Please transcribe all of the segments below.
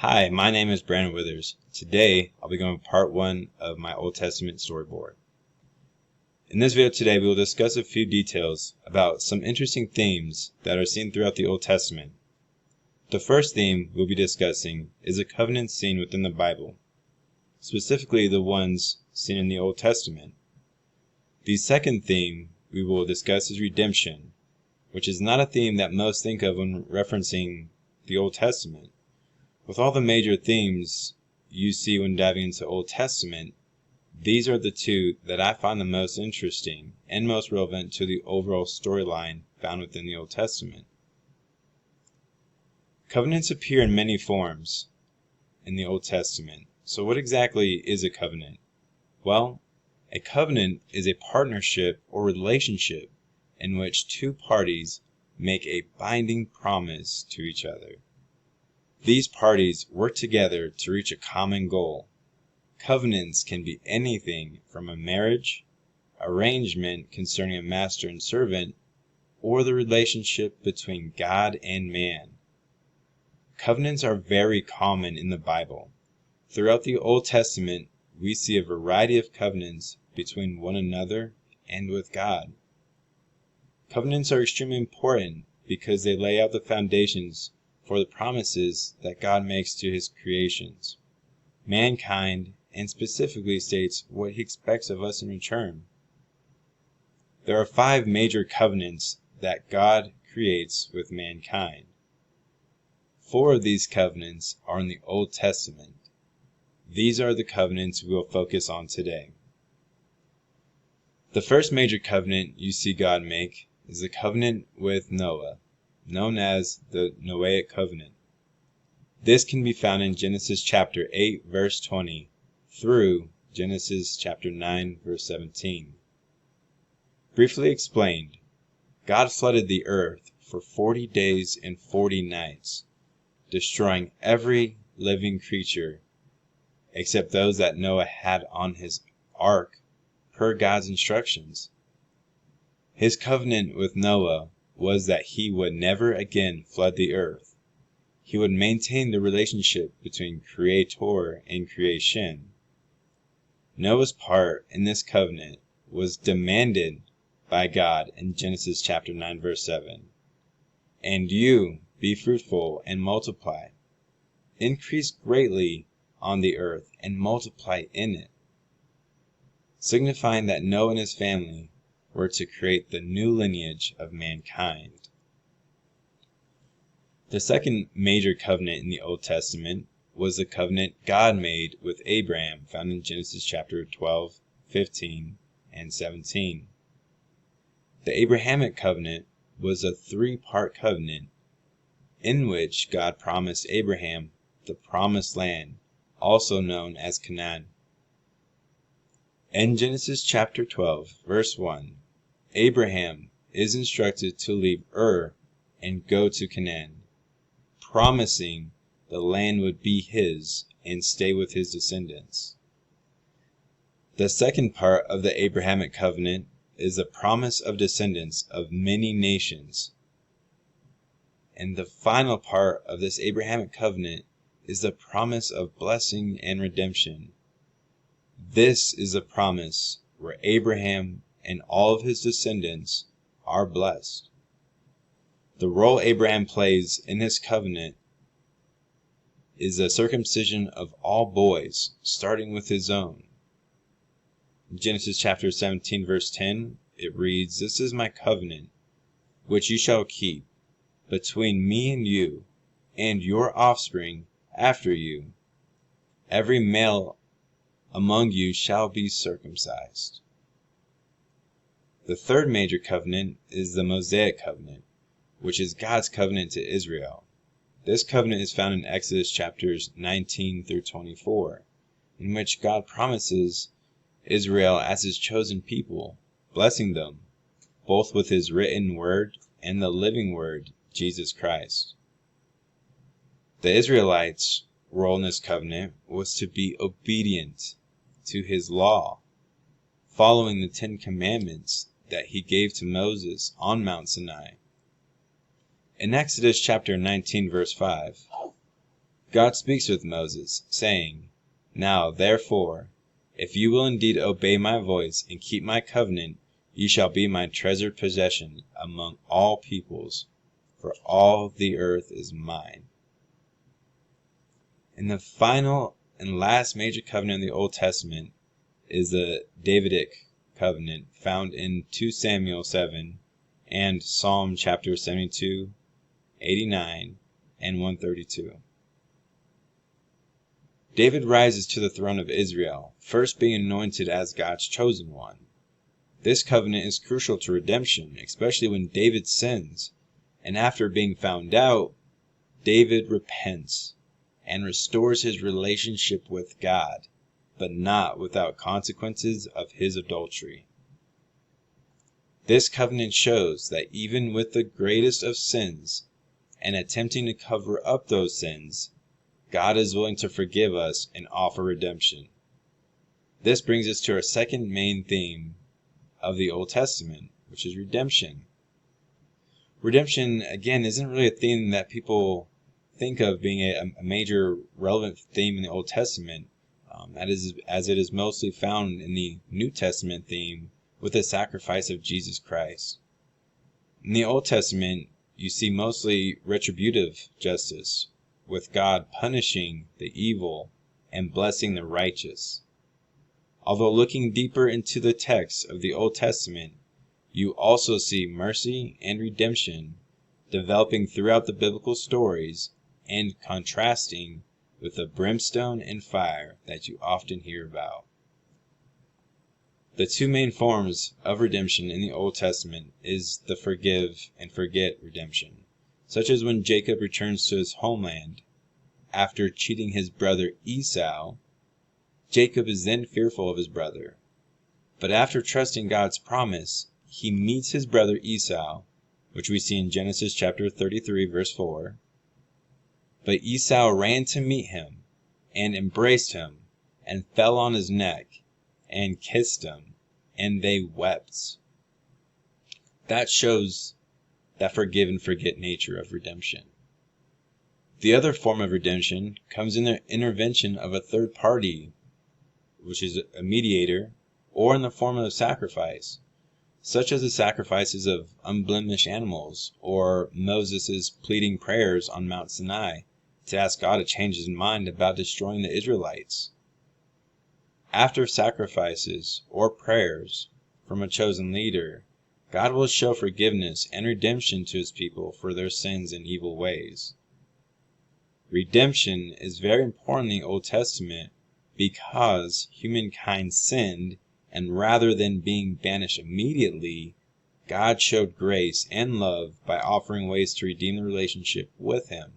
Hi, my name is Brandon Withers. Today, I'll be going part 1 of my Old Testament storyboard. In this video today, we will discuss a few details about some interesting themes that are seen throughout the Old Testament. The first theme we'll be discussing is the covenants seen within the Bible, specifically the ones seen in the Old Testament. The second theme we will discuss is redemption, which is not a theme that most think of when referencing the Old Testament. With all the major themes you see when diving into Old Testament, these are the two that I find the most interesting and most relevant to the overall storyline found within the Old Testament. Covenants appear in many forms in the Old Testament. So what exactly is a covenant? Well, a covenant is a partnership or relationship in which two parties make a binding promise to each other. These parties work together to reach a common goal. Covenants can be anything from a marriage, arrangement concerning a master and servant, or the relationship between God and man. Covenants are very common in the Bible. Throughout the Old Testament, we see a variety of covenants between one another and with God. Covenants are extremely important because they lay out the foundations for the promises that God makes to His creations, mankind, and specifically states what He expects of us in return. There are 5 major covenants that God creates with mankind. 4 of these covenants are in the Old Testament. These are the covenants we will focus on today. The first major covenant you see God make is the covenant with Noah, known as the Noahic covenant. This can be found in Genesis chapter 8 verse 20 through Genesis chapter 9 verse 17. Briefly explained, God flooded the earth for 40 days and 40 nights, destroying every living creature except those that Noah had on his ark per God's instructions. His covenant with Noah was that he would never again flood the earth. He would maintain the relationship between Creator and creation. Noah's part in this covenant was demanded by God in Genesis chapter 9 verse 7. And you be fruitful and multiply, increase greatly on the earth and multiply in it, signifying that Noah and his family were to create the new lineage of mankind. The second major covenant in the Old Testament was the covenant God made with Abraham, found in Genesis chapter 12, 15, and 17. The Abrahamic covenant was a 3-part covenant in which God promised Abraham the promised land, also known as Canaan. In Genesis chapter 12, verse 1, Abraham is instructed to leave Ur and go to Canaan, promising the land would be his and stay with his descendants. The second part of the Abrahamic covenant is the promise of descendants of many nations. And the final part of this Abrahamic covenant is the promise of blessing and redemption. This is a promise where Abraham and all of his descendants are blessed. The role Abraham plays in this covenant is the circumcision of all boys, starting with his own. In Genesis chapter 17 verse 10, it reads, "This is my covenant, which you shall keep, between me and you, and your offspring after you. Every male among you shall be circumcised." The third major covenant is the Mosaic covenant, which is God's covenant to Israel. This covenant is found in Exodus chapters 19 through 24, in which God promises Israel as His chosen people, blessing them, both with His written word and the living word, Jesus Christ. The Israelites' role in this covenant was to be obedient to His law, following the 10 Commandments that He gave to Moses on Mount Sinai. In Exodus chapter 19 verse 5, God speaks with Moses, saying, "Now, therefore, if you will indeed obey my voice and keep my covenant, ye shall be my treasured possession among all peoples, for all the earth is mine." And the final and last major covenant in the Old Testament is the Davidic covenant found in 2 Samuel 7 and Psalm chapter 72, 89, and 132. David rises to the throne of Israel, first being anointed as God's chosen one. This covenant is crucial to redemption, especially when David sins, and after being found out, David repents and restores his relationship with God, but not without consequences of his adultery. This covenant shows that even with the greatest of sins, and attempting to cover up those sins, God is willing to forgive us and offer redemption. This brings us to our second main theme of the Old Testament, which is redemption. Redemption, again, isn't really a theme that people think of being a major relevant theme in the Old Testament, as it is mostly found in the New Testament theme with the sacrifice of Jesus Christ. In the Old Testament, you see mostly retributive justice, with God punishing the evil and blessing the righteous. Although looking deeper into the text of the Old Testament, you also see mercy and redemption developing throughout the biblical stories and contrasting with the brimstone and fire that you often hear about. The two main forms of redemption in the Old Testament is the forgive and forget redemption, such as when Jacob returns to his homeland after cheating his brother Esau. Jacob is then fearful of his brother, but after trusting God's promise, he meets his brother Esau, which we see in Genesis chapter 33 verse 4. But Esau ran to meet him and embraced him and fell on his neck and kissed him, and they wept. That shows that forgive and forget nature of redemption. The other form of redemption comes in the intervention of a third party, which is a mediator, or in the form of sacrifice, such as the sacrifices of unblemished animals, or Moses' pleading prayers on Mount Sinai to ask God to change his mind about destroying the Israelites. After sacrifices or prayers from a chosen leader, God will show forgiveness and redemption to his people for their sins and evil ways. Redemption is very important in the Old Testament because humankind sinned, and rather than being banished immediately, God showed grace and love by offering ways to redeem the relationship with him.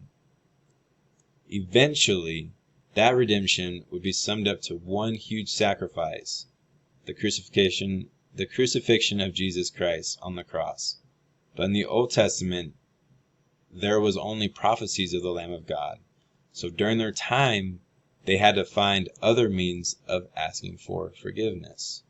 Eventually, that redemption would be summed up to one huge sacrifice, the crucifixion of Jesus Christ on the cross. But in the Old Testament, there was only prophecies of the Lamb of God. So during their time, they had to find other means of asking for forgiveness.